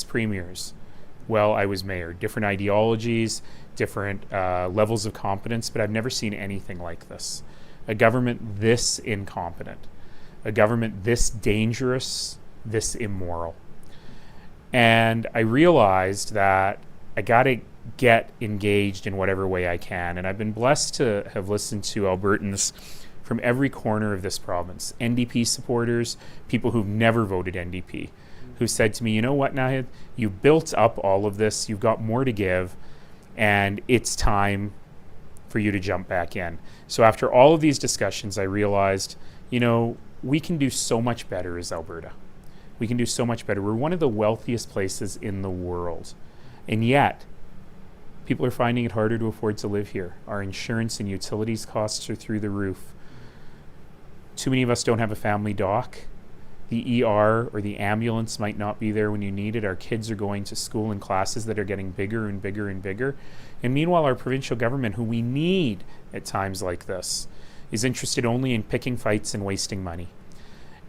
premiers while I was mayor. Different ideologies, different levels of competence, but I've never seen anything like this. A government this incompetent, a government this dangerous, this immoral. And I realized that I got to get engaged in whatever way I can. And I've been blessed to have listened to Albertans from every corner of this province. NDP supporters, people who've never voted NDP, who said to me, you know what, Nahid, you built up all of this, you've got more to give, and it's time for you to jump back in. So after all of these discussions, I realized, you know, we can do so much better as Alberta. We can do so much better. We're one of the wealthiest places in the world. And yet, people are finding it harder to afford to live here. Our insurance and utilities costs are through the roof. Too many of us don't have a family doc. The ER or the ambulance might not be there when you need it. Our kids are going to school and classes that are getting bigger and bigger and bigger. And meanwhile, our provincial government, who we need at times like this, is interested only in picking fights and wasting money.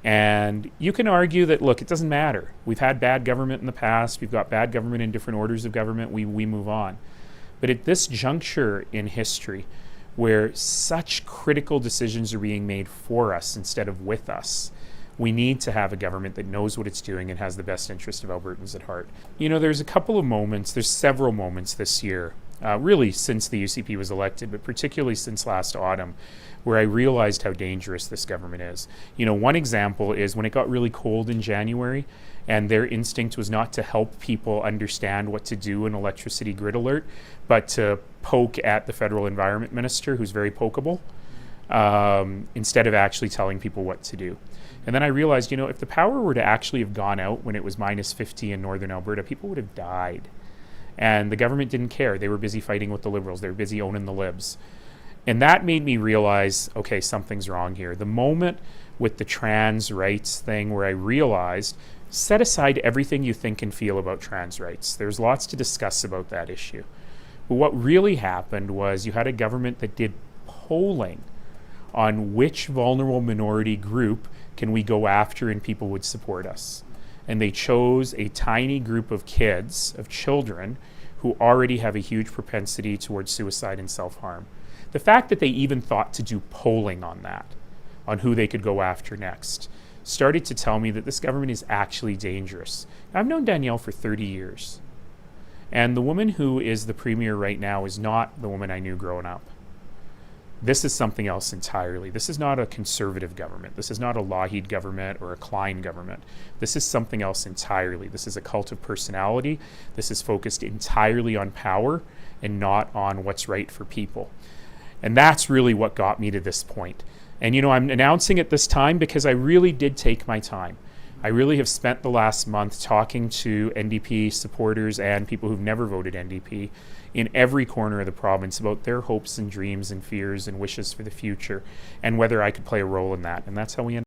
And you can argue that, look, it doesn't matter. We've had bad government in the past. We've got bad government in different orders of government. We move on. But at this juncture in history, where such critical decisions are being made for us instead of with us, we need to have a government that knows what it's doing and has the best interest of Albertans at heart. You know, there's several moments this year, really since the UCP was elected, but particularly since last autumn, where I realized how dangerous this government is. You know, one example is when it got really cold in January, and their instinct was not to help people understand what to do in electricity grid alert, but to poke at the federal environment minister, who's very pokeable, instead of actually telling people what to do. And then I realized, you know, if the power were to actually have gone out when it was minus 50 in northern Alberta, people would have died. And the government didn't care. They were busy fighting with the Liberals. They were busy owning the Libs. And that made me realize, okay, something's wrong here. The moment with the trans rights thing where I realized, set aside everything you think and feel about trans rights. There's lots to discuss about that issue. But what really happened was you had a government that did polling on which vulnerable minority group can we go after and people would support us. And they chose a tiny group of kids, of children, who already have a huge propensity towards suicide and self-harm. The fact that they even thought to do polling on that, on who they could go after next, started to tell me that this government is actually dangerous. I've known Danielle for 30 years. And the woman who is the premier right now is not the woman I knew growing up. This is something else entirely. This is not a conservative government. This is not a Lougheed government or a Klein government. This is something else entirely. This is a cult of personality. This is focused entirely on power and not on what's right for people. And that's really what got me to this point. And you know, I'm announcing it this time because I really did take my time. I really have spent the last month talking to NDP supporters and people who've never voted NDP in every corner of the province about their hopes and dreams and fears and wishes for the future and whether I could play a role in that. And that's how we ended up.